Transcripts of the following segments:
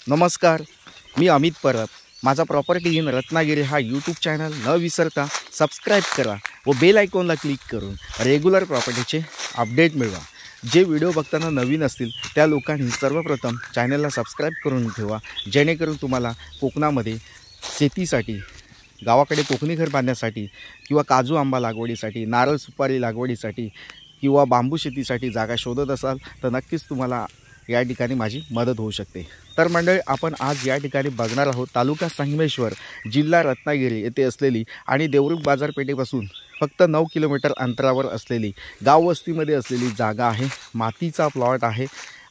नमस्कार, मी अमित परब। माझा property in Ratnagiri हा यूट्यूब चॅनल न विसरता सबस्क्राईब करा व बेल आयकॉनला क्लिक करून रेग्युलर प्रॉपर्टीचे अपडेट मिळवा। जे व्हिडिओ बघताना नवीन असतील त्या लोकांनी सर्वप्रथम चॅनलला सबस्क्राईब करून ठेवा, जेणेकरून तुम्हाला कोकणामध्ये शेतीसाठी, गावाकडे कोकणी घर बांधण्यासाठी किंवा काजू आंबा लागवडीसाठी, नारळ सुपारी लागवडीसाठी किंवा बांबू शेतीसाठी जागा शोधत असाल तर नक्कीच तुम्हाला या ठिकाणी माझी मदत होऊ शकते। तर मंडळी, आपण आज या ठिकाणी बघणार आहोत तालुका संगमेश्वर, जिल्हा रत्नागिरी येथे असलेली आणि देवरुख बाजारपेठेपासून फक्त 9 किलोमीटर अंतरावर असलेली गाव वस्तीमध्ये असलेली जागा आहे। मातीचा प्लॉट आहे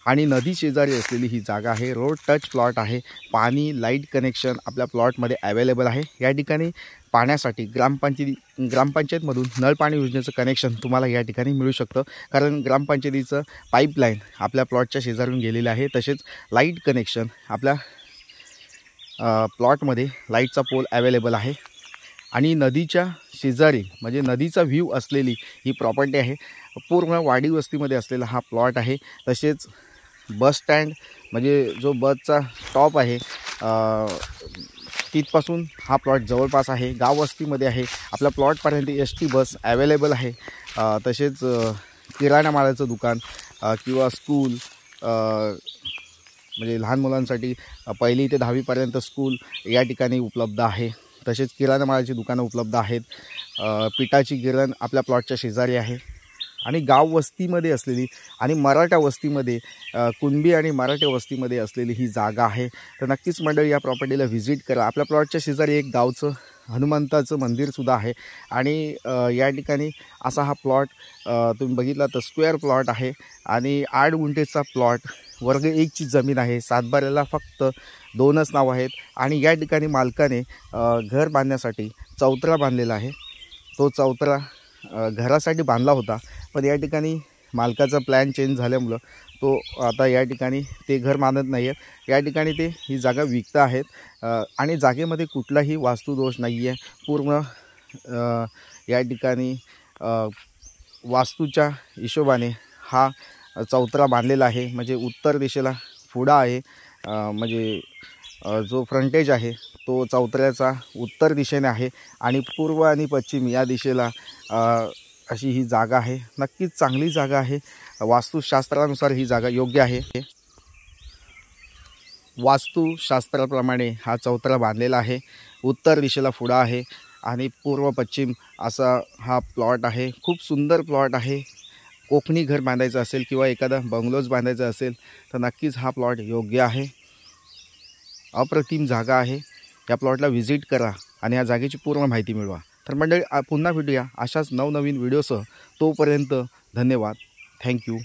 आणि नदी शेजारी असलेली ही जागा आहे। रोड टच प्लॉट आहे। पाणी, लाईट कनेक्शन आपल्या प्लॉटमध्ये अवेलेबल आहे। या ठिकाणी पाण्यासाठी ग्रामपंचायतमधून नळ पाणी योजनेचं कनेक्शन तुम्हाला या ठिकाणी मिळू शकतं, कारण ग्रामपंचायतीचं पाईपलाईन आपल्या प्लॉटच्या शेजारून गेलेलं आहे। तसेच लाईट कनेक्शन आपल्या प्लॉटमध्ये लाईटचा पोल अवेलेबल आहे आणि नदीच्या शेजारी म्हणजे नदीचा व्ह्यू असलेली ही प्रॉपर्टी आहे। पूर्ण वाडी वस्तीमध्ये असलेला हा प्लॉट आहे। तसेच बस स्टँड म्हणजे जो बसचा स्टॉप आहे तिथपासून हा प्लॉट जवळपास आहे। गाव वस्तीमध्ये आहे। आपल्या प्लॉटपर्यंत एसटी बस अवेलेबल आहे। तसेच किराणा मालाचं दुकान किंवा स्कूल, म्हणजे लहान मुलांसाठी 1ली ते 10वीपर्यंत स्कूल या ठिकाणी उपलब्ध आहे। तसेच किराणा मालाची दुकानं उपलब्ध आहेत। पिठाची गिरण आपल्या प्लॉटच्या शेजारी आहे आणि गाव वस्तीमध्ये असलेली आणि मराठा वस्तीमध्ये, कुणबी आणि मराठा वस्तीमध्ये असलेली ही जागा आहे। तर नक्कीच मंडळी, या प्रॉपर्टीला व्हिजिट करा। आपल्या प्लॉटच्या शेजारी एक गावचं हनुमंताचं मंदिरसुद्धा आहे आणि या ठिकाणी असा हा प्लॉट तुम्ही बघितला तर स्क्वेअर प्लॉट आहे आणि 8 गुंठेचा प्लॉट, वर्ग 1ची जमीन आहे। सातबाऱ्याला फक्त 2च नाव आहेत आणि या ठिकाणी मालकाने घर बांधण्यासाठी चौतरा बांधलेला आहे। तो चौतरा घरासाठी बांधला होता, पण या ठिकाणी मालकाचा प्लॅन चेंज झाल्यामुळं तो आता या ठिकाणी ते घर बांधत नाही आहेत। या ठिकाणी ते ही जागा विकत आहेत आणि जागेमध्ये कुठलाही वास्तुदोष नाही आहे। पूर्ण या ठिकाणी वास्तूच्या हिशोबाने हा चौतरा बांधलेला आहे। म्हणजे उत्तर दिशेला फुडा आहे, म्हणजे जो फ्रंटेज आहे तो चौतऱ्याचा उत्तर दिशेने आहे आणि पूर्व आणि पश्चिम या दिशेला अशी ही जागा आहे। नक्कीच चांगली जागा आहे। वास्तुशास्त्रानुसार ही जागा योग्य आहे। वास्तुशास्त्राप्रमाणे हा चौतरा बांधलेला आहे। उत्तर दिशेला फुडा आहे आणि पूर्व पश्चिम असा हा प्लॉट आहे। खूप सुंदर प्लॉट आहे। कोकणी घर बांधायचं असेल किंवा एखादा बंगलोज बांधायचा असेल तर नक्कीच हा प्लॉट योग्य आहे। अप्रतिम जागा आहे। या प्लॉटला व्हिजिट करा आणि या जागेची पूर्ण माहिती मिळवा। तर मंडळी, पुन्हा भेटूया अशाच नवनवीन व्हिडिओसह। तोपर्यंत धन्यवाद। थँक्यू।